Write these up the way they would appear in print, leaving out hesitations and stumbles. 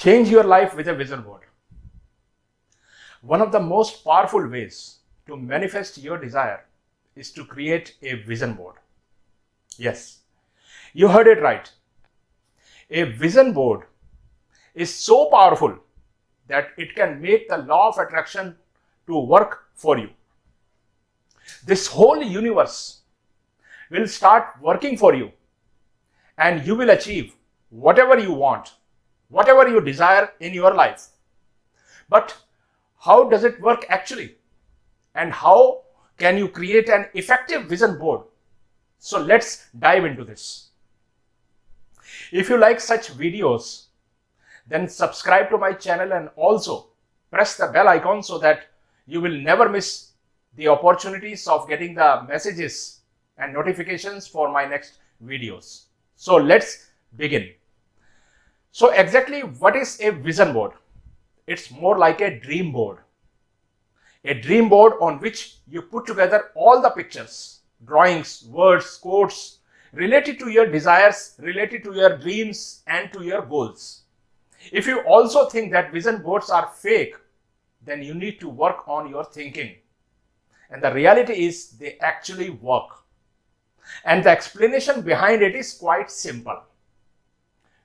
Change your life with a vision board. One of the most powerful ways to manifest your desire is to create a vision board. Yes, you heard it right. A vision board is so powerful that it can make the law of attraction to work for you. This whole universe will start working for you, and you will achieve whatever you want, whatever you desire in your life. But how does it work actually? And how can you create an effective vision board? So let's dive into this. If you like such videos, then subscribe to my channel and also press the bell icon so that you will never miss the opportunities of getting the messages and notifications for my next videos. So let's begin. So exactly what is a vision board? It's more like a dream board. A dream board on which you put together all the pictures, drawings, words, quotes related to your desires, related to your dreams and to your goals. If you also think that vision boards are fake, then you need to work on your thinking. And the reality is they actually work. And the explanation behind it is quite simple.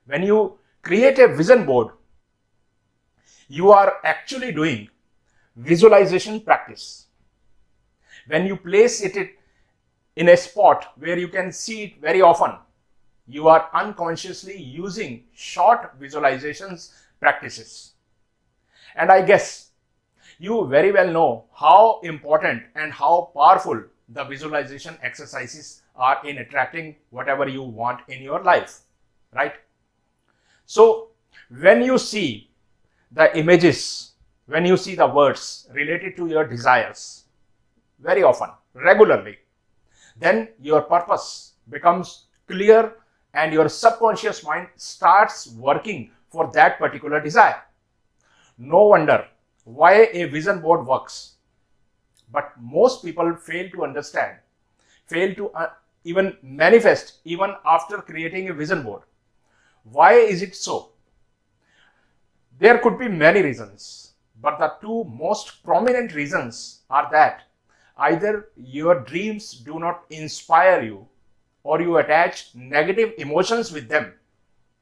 When you create a vision board, you are actually doing visualization practice. When you place it in a spot where you can see it very often, you are unconsciously using short visualizations practices. And I guess you very well know how important and how powerful the visualization exercises are in attracting whatever you want in your life, right? So when you see the images, when you see the words related to your desires very often, regularly, then your purpose becomes clear and your subconscious mind starts working for that particular desire. No wonder why a vision board works. But most people fail to understand, fail to even manifest even after creating a vision board. Why is it so? There could be many reasons, but the two most prominent reasons are that either your dreams do not inspire you or you attach negative emotions with them,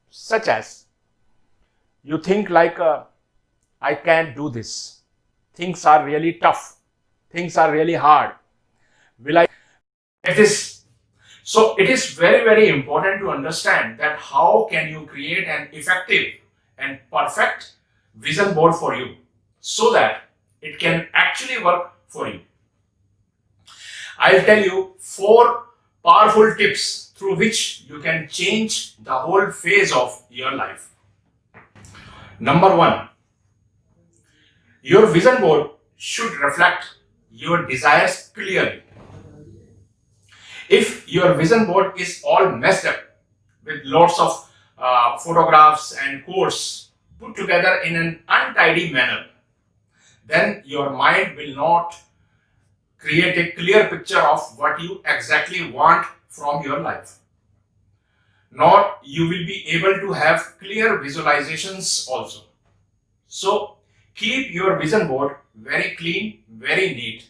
such as you think like, I can't do this. Things are really tough. Things are really hard. Will I get this? So it is very, very important to understand that how can you create an effective and perfect vision board for you so that it can actually work for you. I'll tell you 4 powerful tips through which you can change the whole phase of your life. Number 1, your vision board should reflect your desires clearly. If your vision board is all messed up with lots of photographs and quotes put together in an untidy manner, then your mind will not create a clear picture of what you exactly want from your life. Nor you will be able to have clear visualizations also. So keep your vision board very clean, very neat,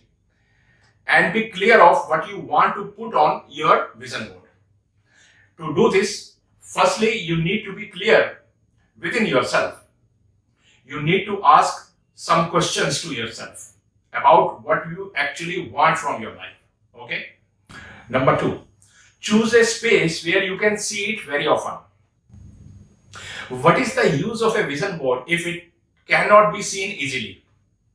and be clear of what you want to put on your vision board. To do this, firstly, you need to be clear within yourself. You need to ask some questions to yourself about what you actually want from your life. Okay? Number 2, choose a space where you can see it very often. What is the use of a vision board if it cannot be seen easily?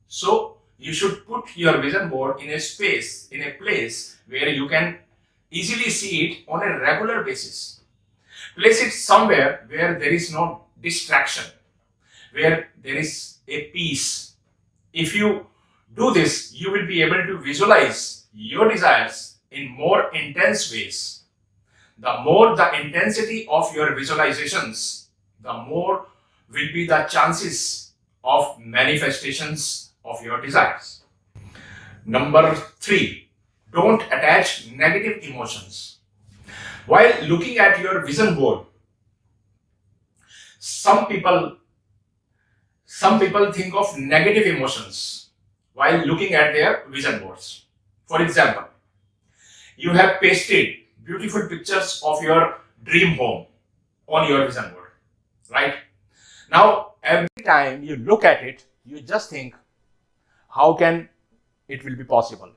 So you should put your vision board in a space, in a place where you can easily see it on a regular basis. Place it somewhere where there is no distraction, where there is a peace. If you do this, you will be able to visualize your desires in more intense ways. The more the intensity of your visualizations, the more will be the chances of manifestations of your desires. Number 3, don't attach negative emotions. While looking at your vision board, some people Some people think of negative emotions while looking at their vision boards. For example, you have pasted beautiful pictures of your dream home on your vision board, right? Now, every time you look at it, you just think, how can it will be possible?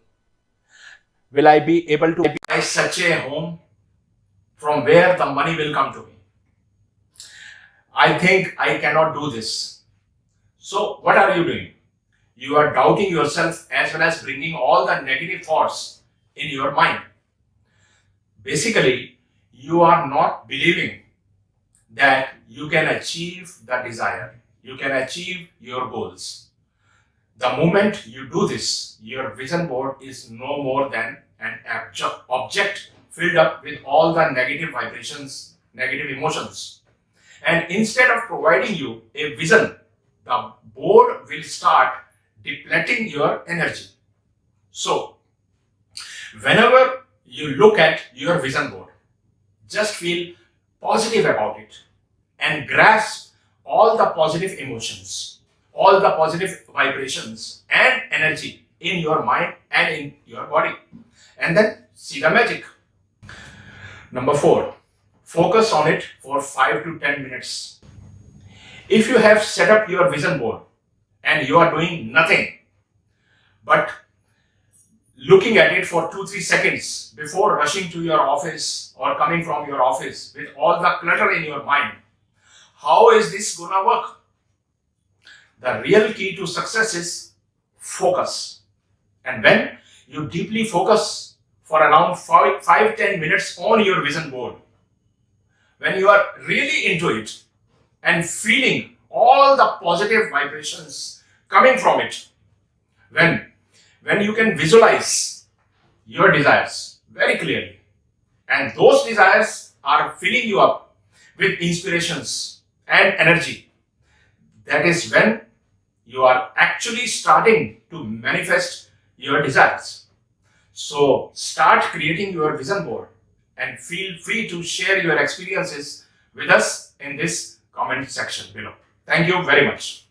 Will I be able to buy such a home? From where the money will come to me? I think I cannot do this. So what are you doing? You are doubting yourself as well as bringing all the negative thoughts in your mind. Basically, you are not believing that you can achieve the desire. You can achieve your goals. The moment you do this, your vision board is no more than an object filled up with all the negative vibrations, negative emotions. And instead of providing you a vision, the board will start depleting your energy. So, whenever you look at your vision board, just feel positive about it and grasp all the positive emotions, all the positive vibrations and energy in your mind and in your body. And then see the magic. Number 4, focus on it for 5 to 10 minutes. If you have set up your vision board and you are doing nothing but looking at it for 2-3 seconds before rushing to your office or coming from your office with all the clutter in your mind, how is this gonna work? The real key to success is focus. And when you deeply focus for around 5-10 minutes on your vision board, when you are really into it and feeling all the positive vibrations coming from it, when you can visualize your desires very clearly, and those desires are filling you up with inspirations and energy, that is when you are actually starting to manifest your desires. So start creating your vision board and feel free to share your experiences with us in this comment section below. Thank you very much.